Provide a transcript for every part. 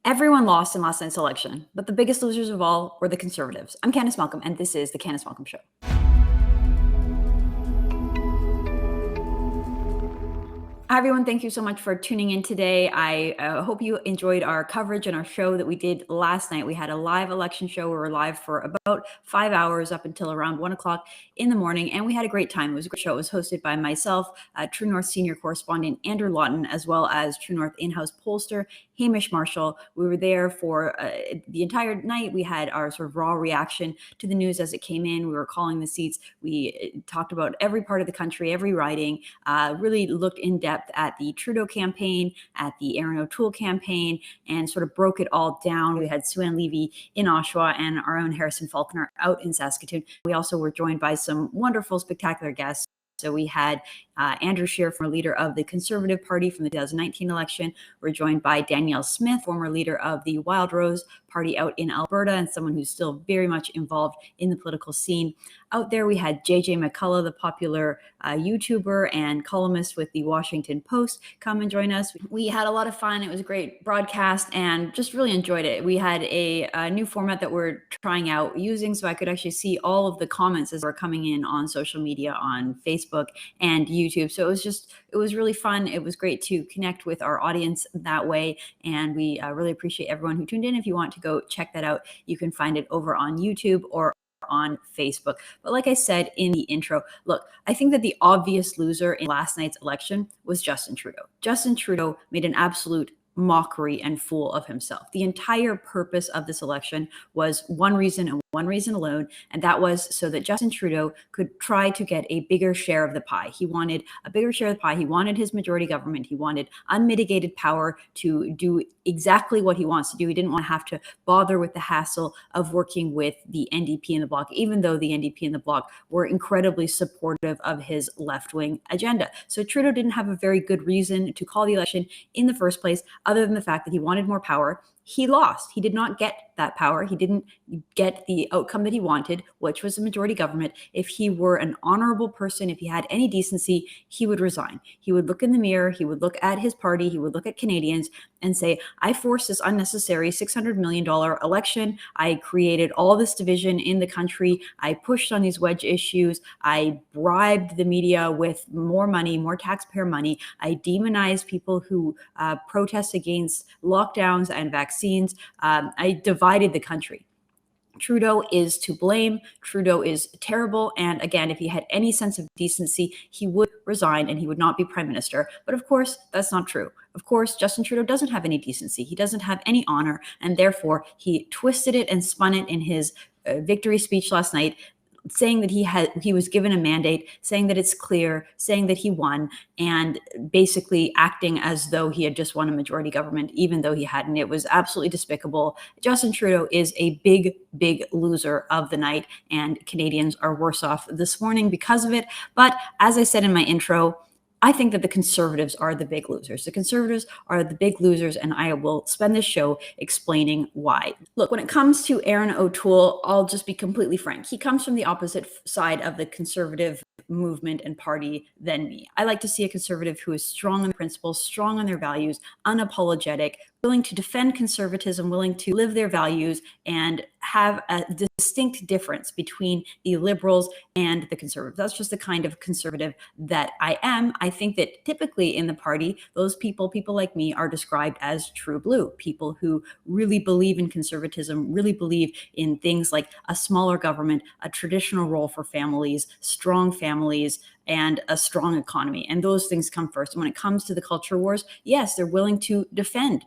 Everyone lost in last night's election, but the biggest losers of all were the Conservatives. I'm Candice Malcolm, and this is the Candice Malcolm Show. Hi, everyone. Thank you so much for tuning in today. I hope you enjoyed our coverage and our show that we did last night. We had a live election show. We were live for about 5 hours up until around 1 o'clock in the morning, and we had a great time. It was a great show. It was hosted by myself, True North senior correspondent Andrew Lawton, as well as True North in-house pollster Hamish Marshall. We were there for the entire night. We had our sort of raw reaction to the news as it came in. We were calling the seats. We talked about every part of the country, every riding, really looked in depth at the Trudeau campaign, at the Erin O'Toole campaign, and sort of broke it all down. We had Sue-Ann Levy in Oshawa and our own Harrison Faulkner out in Saskatoon. We also were joined by some wonderful, spectacular guests. So we had Andrew Scheer, former leader of the Conservative Party from the 2019 election. We're joined by Danielle Smith, former leader of the Wild Rose Party out in Alberta, and someone who's still very much involved in the political scene. Out there, we had JJ McCullough, the popular YouTuber and columnist with the Washington Post, come and join us. We had a lot of fun. It was a great broadcast and just really enjoyed it. We had a new format that we're trying out using, so I could actually see all of the comments as they were coming in on social media, on Facebook and YouTube. So it was really fun. It was great to connect with our audience that way. And we really appreciate everyone who tuned in. If you want to go check that out, you can find it over on YouTube or on Facebook. But like I said in the intro, look, I think that the obvious loser in last night's election was Justin Trudeau. Justin Trudeau made an absolute mockery and fool of himself. The entire purpose of this election was one reason and one reason alone, and that was so that Justin Trudeau could try to get a bigger share of the pie. He wanted a bigger share of the pie. He wanted his majority government. He wanted unmitigated power to do exactly what he wants to do. He didn't want to have to bother with the hassle of working with the NDP and the Bloc, even though the NDP and the Bloc were incredibly supportive of his left-wing agenda. So Trudeau didn't have a very good reason to call the election in the first place, other than the fact that he wanted more power. He lost. He did not get that power. He didn't get the outcome that he wanted, which was a majority government. If he were an honorable person, if he had any decency, he would resign. He would look in the mirror. He would look at his party. He would look at Canadians and say, I forced this unnecessary $600 million election. I created all this division in the country. I pushed on these wedge issues. I bribed the media with more money, more taxpayer money. I demonized people who protest against lockdowns and vaccines. I divided the country. Trudeau is to blame. Trudeau is terrible. And again, if he had any sense of decency, he would resign and he would not be prime minister. But of course, that's not true. Of course, Justin Trudeau doesn't have any decency. He doesn't have any honor. And therefore, he twisted it and spun it in his victory speech last night, saying that he was given a mandate, saying that it's clear, saying that he won, and basically acting as though he had just won a majority government, even though he hadn't. It was absolutely despicable. Justin Trudeau is a big, big loser of the night, and Canadians are worse off this morning because of it. But as I said in my intro, I think that the Conservatives are the big losers. The Conservatives are the big losers, and I will spend this show explaining why. Look, when it comes to Erin O'Toole, I'll just be completely frank. He comes from the opposite side of the Conservative movement and party than me. I like to see a Conservative who is strong on principles, strong on their values, unapologetic, willing to defend conservatism, willing to live their values, and have a distinct difference between the Liberals and the Conservatives. That's just the kind of Conservative that I am. I think that typically in the party, those people like me, are described as true blue, people who really believe in conservatism, really believe in things like a smaller government, a traditional role for families, strong families, and a strong economy. And those things come first. And when it comes to the culture wars, yes, they're willing to defend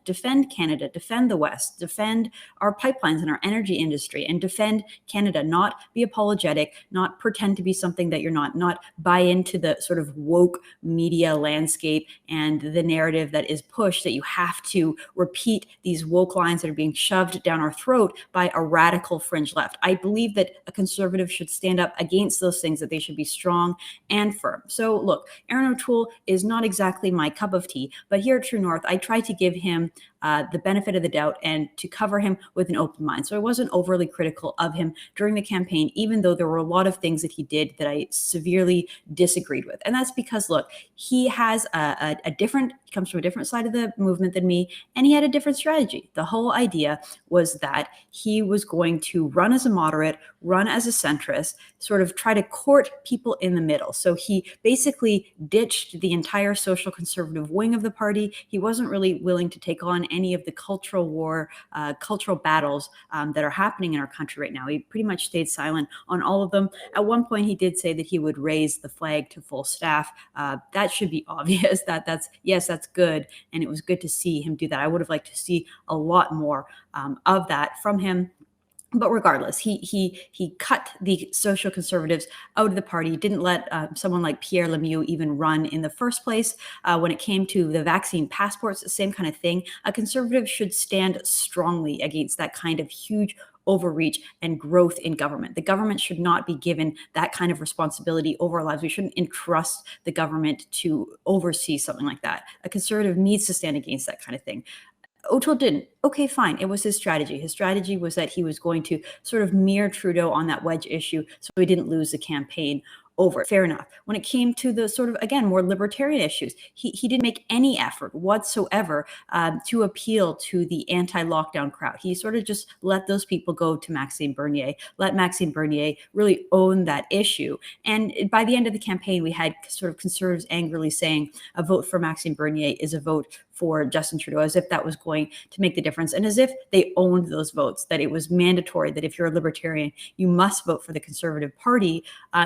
Canada, defend the West, defend our pipelines and our energy industry, and defend Canada, not be apologetic, not pretend to be something that you're not buy into the sort of woke media landscape and the narrative that is pushed that you have to repeat these woke lines that are being shoved down our throat by a radical fringe left. I believe that a Conservative should stand up against those things, that they should be strong and firm. So look, Erin O'Toole is not exactly my cup of tea, but here at True North, I try to give him the benefit of the doubt and to cover him with an open mind. So I wasn't overly critical of him during the campaign, even though there were a lot of things that he did that I severely disagreed with. And that's because, look, he has he comes from a different side of the movement than me, and he had a different strategy. The whole idea was that he was going to run as a moderate, run as a centrist, sort of try to court people in the middle. So he basically ditched the entire social conservative wing of the party. He wasn't really willing to take on any of the cultural war, cultural battles that are happening in our country right now. He pretty much stayed silent on all of them. At one point, he did say that he would raise the flag to full staff. That should be obvious. That's good, and it was good to see him do that. I would have liked to see a lot more of that from him. But regardless, he cut the social conservatives out of the party, didn't let someone like Pierre Lemieux even run in the first place. When it came to the vaccine passports, the same kind of thing. A conservative should stand strongly against that kind of huge overreach and growth in government. The government should not be given that kind of responsibility over our lives. We shouldn't entrust the government to oversee something like that. A conservative needs to stand against that kind of thing. O'Toole didn't. Okay, fine. It was his strategy. His strategy was that he was going to sort of mirror Trudeau on that wedge issue so he didn't lose the campaign over. Fair enough. When it came to the sort of, again, more libertarian issues, he didn't make any effort whatsoever to appeal to the anti-lockdown crowd. He sort of just let those people go to Maxime Bernier, let Maxime Bernier really own that issue. And by the end of the campaign, we had sort of conservatives angrily saying a vote for Maxime Bernier is a vote for Justin Trudeau, as if that was going to make the difference, and as if they owned those votes, that it was mandatory that if you're a libertarian, you must vote for the Conservative Party,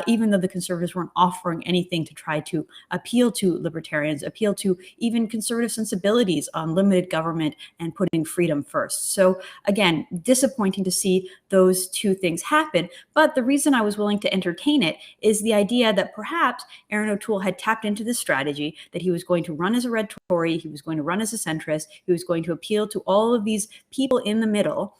even though the Conservatives weren't offering anything to try to appeal to libertarians, appeal to even conservative sensibilities on limited government and putting freedom first. So again, disappointing to see those two things happen. But the reason I was willing to entertain it is the idea that perhaps Erin O'Toole had tapped into this strategy, that he was going to run as a red Tory, he was going to run as a centrist, he was going to appeal to all of these people in the middle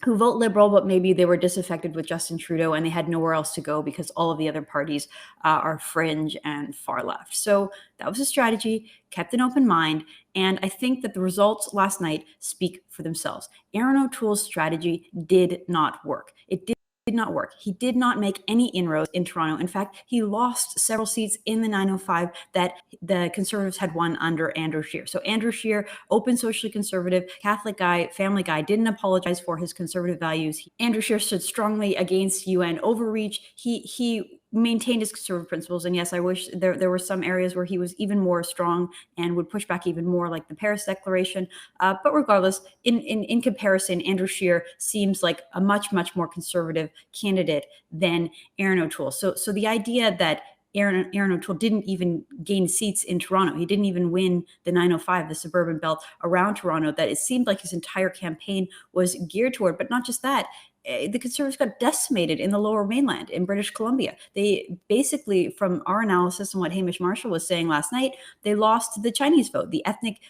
who vote Liberal, but maybe they were disaffected with Justin Trudeau and they had nowhere else to go because all of the other parties are fringe and far left. So that was a strategy, kept an open mind, and I think that the results last night speak for themselves. Erin O'Toole's strategy did not work. It did not work. He did not make any inroads in Toronto. In fact, he lost several seats in the 905 that the Conservatives had won under Andrew Scheer. So Andrew Scheer, open socially conservative, Catholic guy, family guy, didn't apologize for his conservative values. Andrew Scheer stood strongly against UN overreach. He maintained his conservative principles. And yes, I wish there were some areas where he was even more strong and would push back even more, like the Paris Declaration. But regardless, in comparison, Andrew Scheer seems like a much more conservative candidate than Erin O'Toole. So the idea that Erin O'Toole didn't even gain seats in Toronto. He didn't even win the 905, the suburban belt around Toronto, that it seemed like his entire campaign was geared toward. But not just that, the Conservatives got decimated in the Lower Mainland in British Columbia. They basically, from our analysis and what Hamish Marshall was saying last night, they lost the Chinese vote. The ethnic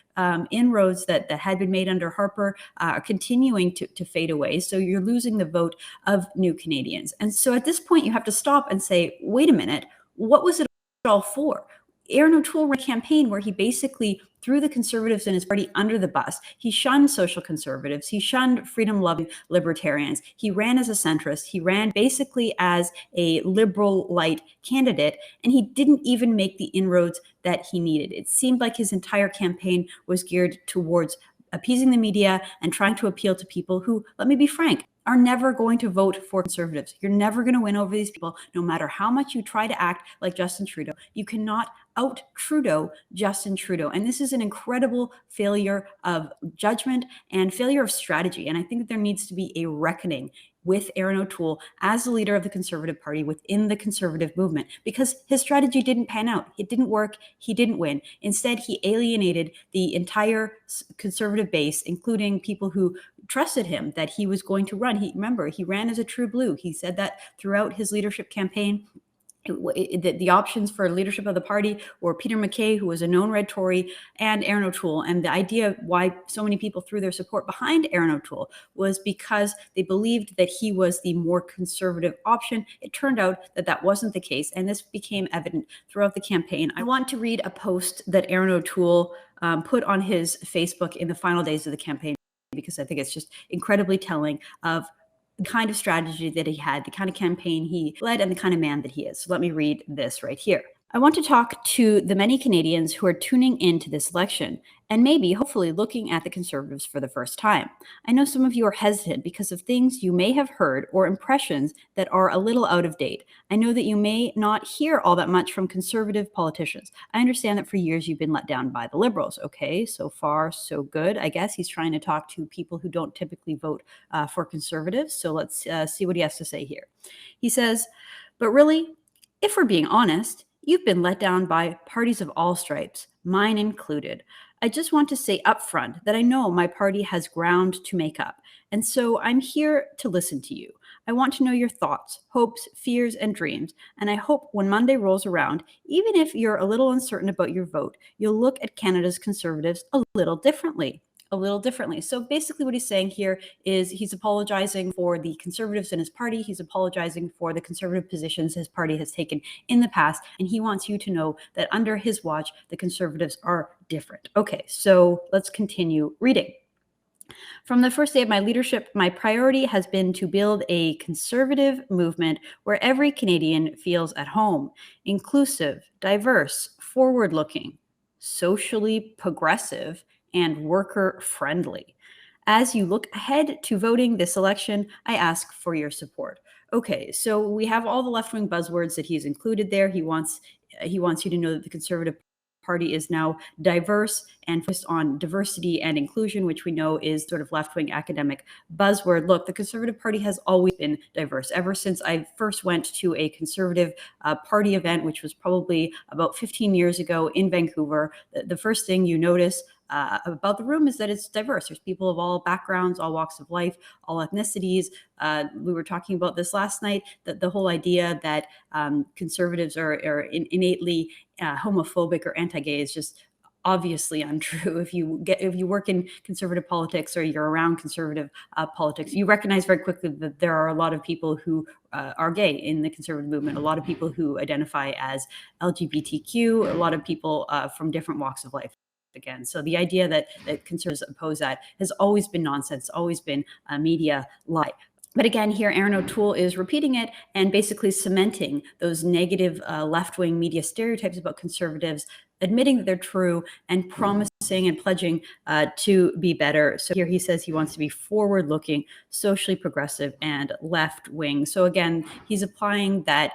inroads that had been made under Harper are continuing to fade away. So you're losing the vote of New Canadians. And so at this point, you have to stop and say, wait a minute, what was it all for? Erin O'Toole ran a campaign where he basically threw the Conservatives in his party under the bus. He shunned social conservatives. He shunned freedom-loving libertarians. He ran as a centrist. He ran basically as a liberal light candidate, and he didn't even make the inroads that he needed. It seemed like his entire campaign was geared towards appeasing the media and trying to appeal to people who, let me be frank, are never going to vote for Conservatives. You're never going to win over these people, no matter how much you try to act like Justin Trudeau. You cannot out-Trudeau Justin Trudeau. And this is an incredible failure of judgment and failure of strategy. And I think that there needs to be a reckoning with Erin O'Toole as the leader of the Conservative Party within the Conservative movement, because his strategy didn't pan out. It didn't work. He didn't win. Instead, he alienated the entire Conservative base, including people who trusted him that he was going to run. Remember, he ran as a true blue. He said that throughout his leadership campaign. The options for leadership of the party were Peter MacKay, who was a known red Tory, and Erin O'Toole. And the idea why so many people threw their support behind Erin O'Toole was because they believed that he was the more conservative option. It turned out that that wasn't the case, and this became evident throughout the campaign. I want to read a post that Erin O'Toole put on his Facebook in the final days of the campaign, because I think it's just incredibly telling of the kind of strategy that he had, the kind of campaign he led, and the kind of man that he is. So let me read this right here. I want to talk to the many Canadians who are tuning into this election and maybe, hopefully, looking at the Conservatives for the first time. I know some of you are hesitant because of things you may have heard or impressions that are a little out of date. I know that you may not hear all that much from Conservative politicians. I understand that for years you've been let down by the Liberals. Okay, so far, so good. I guess he's trying to talk to people who don't typically vote for Conservatives. So let's see what he has to say here. He says, but really, if we're being honest, you've been let down by parties of all stripes, mine included. I just want to say upfront that I know my party has ground to make up, and so I'm here to listen to you. I want to know your thoughts, hopes, fears, and dreams, and I hope when Monday rolls around, even if you're a little uncertain about your vote, you'll look at Canada's Conservatives a little differently. So basically what he's saying here is he's apologizing for the Conservatives in his party. He's apologizing for the Conservative positions his party has taken in the past. And he wants you to know that under his watch, the Conservatives are different. Okay, so let's continue reading. From the first day of my leadership, my priority has been to build a Conservative movement where every Canadian feels at home, inclusive, diverse, forward-looking, socially progressive, and worker-friendly. As you look ahead to voting this election, I ask for your support. Okay, so we have all the left-wing buzzwords that he's included there. He wants you to know that the Conservative Party is now diverse and focused on diversity and inclusion, which we know is sort of left-wing academic buzzword. Look, the Conservative Party has always been diverse. Ever since I first went to a Conservative Party event, which was probably about 15 years ago in Vancouver, the first thing you notice about the room is that it's diverse. There's people of all backgrounds, all walks of life, all ethnicities. We were talking about this last night, that the whole idea that conservatives are innately homophobic or anti-gay is just obviously untrue. If you work in conservative politics or you're around conservative politics, you recognize very quickly that there are a lot of people who are gay in the conservative movement, a lot of people who identify as LGBTQ, a lot of people from different walks of life. Again, so the idea that conservatives oppose that has always been nonsense, always been a media lie. But again, here, Erin O'Toole is repeating it and basically cementing those negative left-wing media stereotypes about conservatives, admitting that they're true and promising and pledging to be better. So here he says he wants to be forward-looking, socially progressive, and left-wing. So again, he's applying that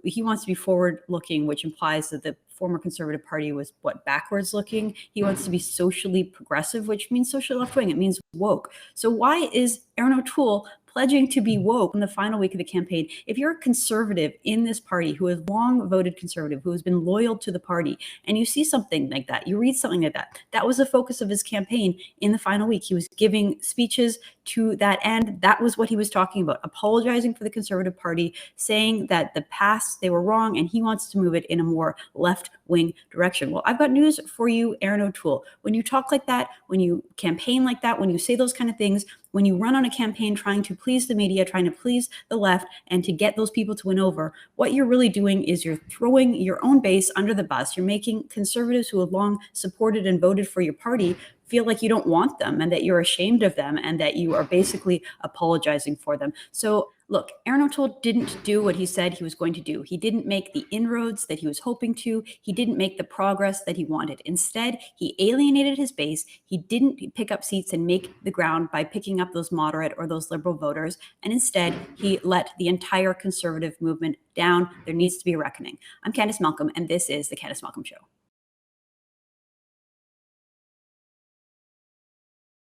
he wants to be forward-looking, which implies that the former Conservative Party was backwards looking. He wants to be socially progressive, which means socially left-wing. It means woke. So why is Erin O'Toole pledging to be woke in the final week of the campaign? If you're a conservative in this party who has long voted conservative, who has been loyal to the party, and you see something like that, you read something like that, that was the focus of his campaign in the final week. He was giving speeches to that end. That was what he was talking about, apologizing for the Conservative Party, saying that the past, they were wrong, and he wants to move it in a more left-wing direction. Well, I've got news for you, Erin O'Toole. When you talk like that, when you campaign like that, when you say those kind of things, when you run on a campaign trying to please the media, trying to please the left, and to get those people to win over, what you're really doing is you're throwing your own base under the bus. You're making conservatives who have long supported and voted for your party feel like you don't want them and that you're ashamed of them and that you are basically apologizing for them. So look, Erin O'Toole didn't do what he said he was going to do. He didn't make the inroads that he was hoping to. He didn't make the progress that he wanted. Instead, he alienated his base. He didn't pick up seats and make the ground by picking up those moderate or those liberal voters. And instead, he let the entire conservative movement down. There needs to be a reckoning. I'm Candice Malcolm, and this is The Candice Malcolm Show.